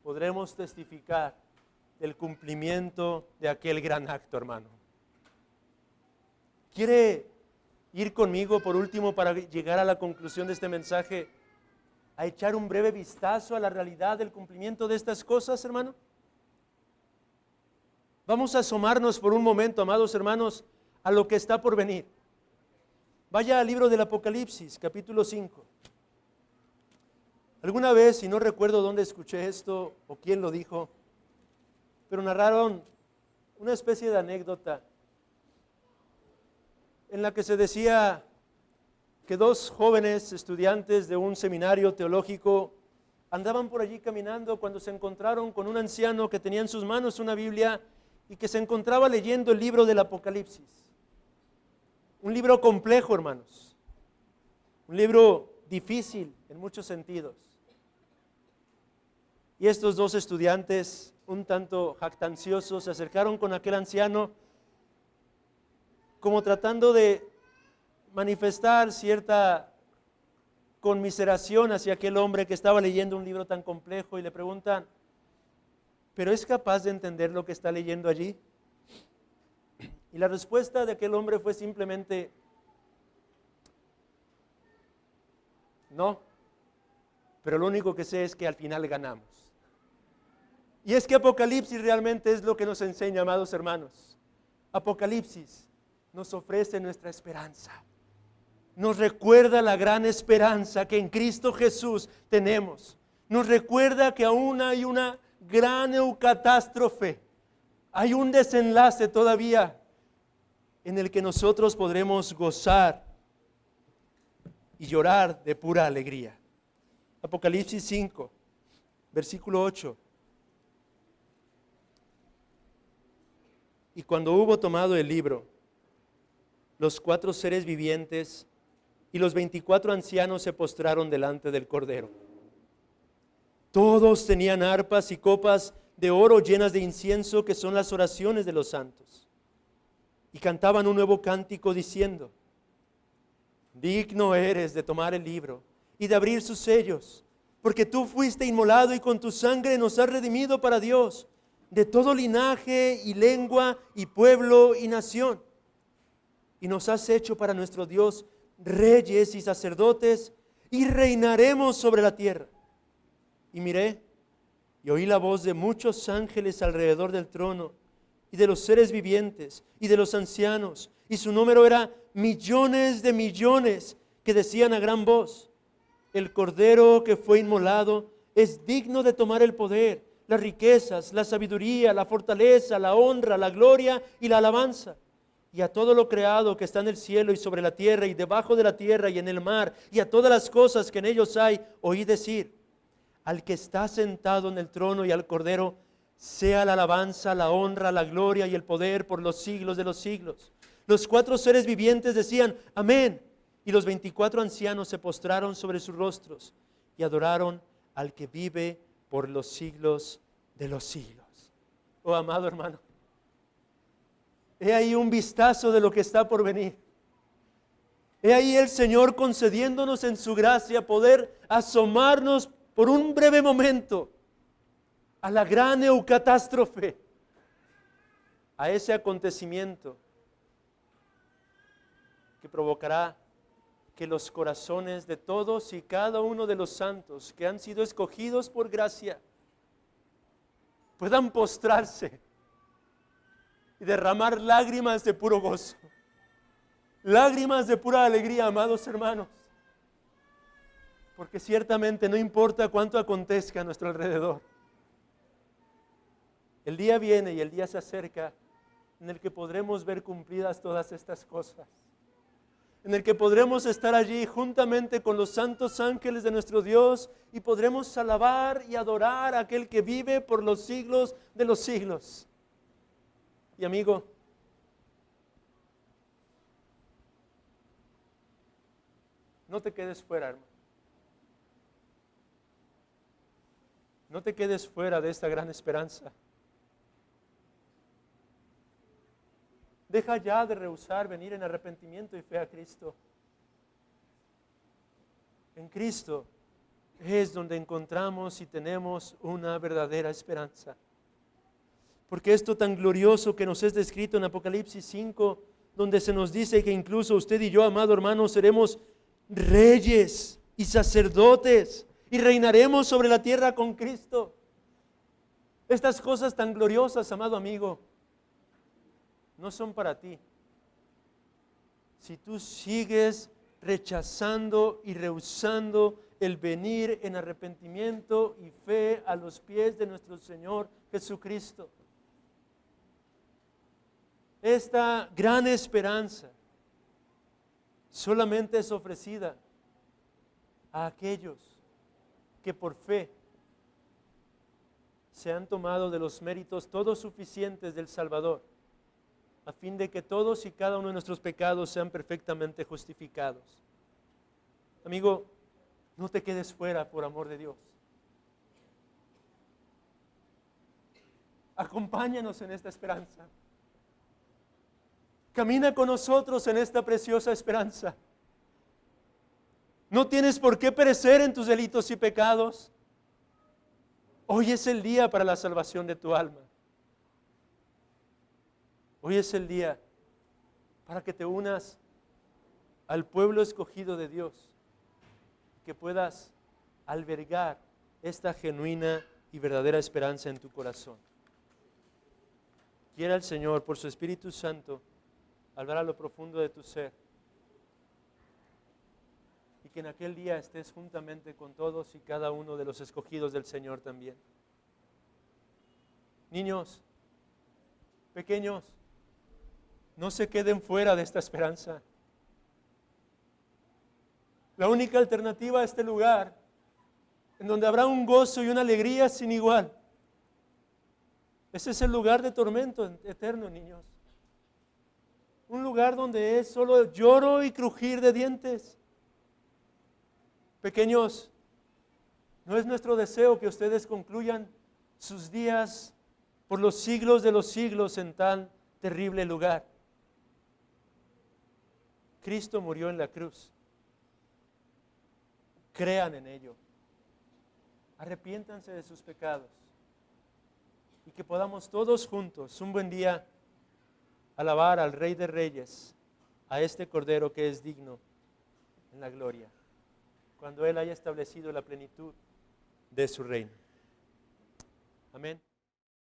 podremos testificar del cumplimiento de aquel gran acto, hermano. ¿Quiere ir conmigo por último para llegar a la conclusión de este mensaje, a echar un breve vistazo a la realidad del cumplimiento de estas cosas, hermano? Vamos a asomarnos por un momento, amados hermanos, a lo que está por venir. Vaya al libro del Apocalipsis, capítulo 5. Alguna vez, y no recuerdo dónde escuché esto o quién lo dijo, pero narraron una especie de anécdota en la que se decía que dos jóvenes estudiantes de un seminario teológico andaban por allí caminando cuando se encontraron con un anciano que tenía en sus manos una Biblia y que se encontraba leyendo el libro del Apocalipsis. Un libro complejo, hermanos. Un libro difícil en muchos sentidos. Y estos dos estudiantes, un tanto jactanciosos, se acercaron con aquel anciano como tratando de manifestar cierta conmiseración hacia aquel hombre que estaba leyendo un libro tan complejo y le preguntan, ¿pero es capaz de entender lo que está leyendo allí? Y la respuesta de aquel hombre fue simplemente, no, pero lo único que sé es que al final ganamos. Y es que Apocalipsis realmente es lo que nos enseña, amados hermanos. Apocalipsis nos ofrece nuestra esperanza. Nos recuerda la gran esperanza que en Cristo Jesús tenemos. Nos recuerda que aún hay una gran catástrofe. Hay un desenlace todavía en el que nosotros podremos gozar y llorar de pura alegría. Apocalipsis 5, versículo 8. Y cuando hubo tomado el libro, los 4 seres vivientes y los 24 ancianos se postraron delante del Cordero. Todos tenían arpas y copas de oro llenas de incienso, que son las oraciones de los santos. Y cantaban un nuevo cántico diciendo, digno eres de tomar el libro y de abrir sus sellos, porque tú fuiste inmolado y con tu sangre nos has redimido para Dios, de todo linaje y lengua y pueblo y nación. Y nos has hecho para nuestro Dios reyes y sacerdotes, y reinaremos sobre la tierra. Y miré y oí la voz de muchos ángeles alrededor del trono, y de los seres vivientes, y de los ancianos, y su número era millones de millones, que decían a gran voz, el Cordero que fue inmolado es digno de tomar el poder, las riquezas, la sabiduría, la fortaleza, la honra, la gloria y la alabanza. Y a todo lo creado que está en el cielo y sobre la tierra y debajo de la tierra y en el mar, y a todas las cosas que en ellos hay, oí decir, al que está sentado en el trono y al Cordero, sea la alabanza, la honra, la gloria y el poder por los siglos de los siglos. Los 4 seres vivientes decían, amén. Y los 24 ancianos se postraron sobre sus rostros y adoraron al que vive por los siglos de los siglos. Oh, amado hermano, he ahí un vistazo de lo que está por venir. He ahí el Señor concediéndonos en su gracia poder asomarnos por un breve momento a la gran catástrofe, a ese acontecimiento que provocará que los corazones de todos y cada uno de los santos que han sido escogidos por gracia puedan postrarse y derramar lágrimas de puro gozo, lágrimas de pura alegría, amados hermanos, porque ciertamente no importa cuánto acontezca a nuestro alrededor, el día viene y el día se acerca en el que podremos ver cumplidas todas estas cosas, en el que podremos estar allí juntamente con los santos ángeles de nuestro Dios y podremos alabar y adorar a aquel que vive por los siglos de los siglos. Y amigo, no te quedes fuera, hermano. No te quedes fuera de esta gran esperanza. Deja ya de rehusar venir en arrepentimiento y fe a Cristo. En Cristo es donde encontramos y tenemos una verdadera esperanza. Porque esto tan glorioso que nos es descrito en Apocalipsis 5, donde se nos dice que incluso usted y yo, amado hermano, seremos reyes y sacerdotes y reinaremos sobre la tierra con Cristo. Estas cosas tan gloriosas, amado amigo, no son para ti. Si tú sigues rechazando y rehusando el venir en arrepentimiento y fe a los pies de nuestro Señor Jesucristo. Esta gran esperanza solamente es ofrecida a aquellos que por fe se han tomado de los méritos todos suficientes del Salvador, a fin de que todos y cada uno de nuestros pecados sean perfectamente justificados. Amigo, no te quedes fuera por amor de Dios. Acompáñanos en esta esperanza. Camina con nosotros en esta preciosa esperanza. No tienes por qué perecer en tus delitos y pecados. Hoy es el día para la salvación de tu alma. Hoy es el día para que te unas al pueblo escogido de Dios, que puedas albergar esta genuina y verdadera esperanza en tu corazón. Quiera el Señor, por su Espíritu Santo, hablar a lo profundo de tu ser, y que en aquel día estés juntamente con todos y cada uno de los escogidos del Señor también. Niños, pequeños, no se queden fuera de esta esperanza. La única alternativa a este lugar, en donde habrá un gozo y una alegría sin igual, ese es el lugar de tormento eterno, niños. Un lugar donde es solo lloro y crujir de dientes. Pequeños, no es nuestro deseo que ustedes concluyan sus días por los siglos de los siglos en tan terrible lugar. Cristo murió en la cruz. Crean en ello. Arrepiéntanse de sus pecados. Y que podamos todos juntos, un buen día, alabar al Rey de Reyes, a este Cordero que es digno en la gloria, cuando Él haya establecido la plenitud de su reino. Amén.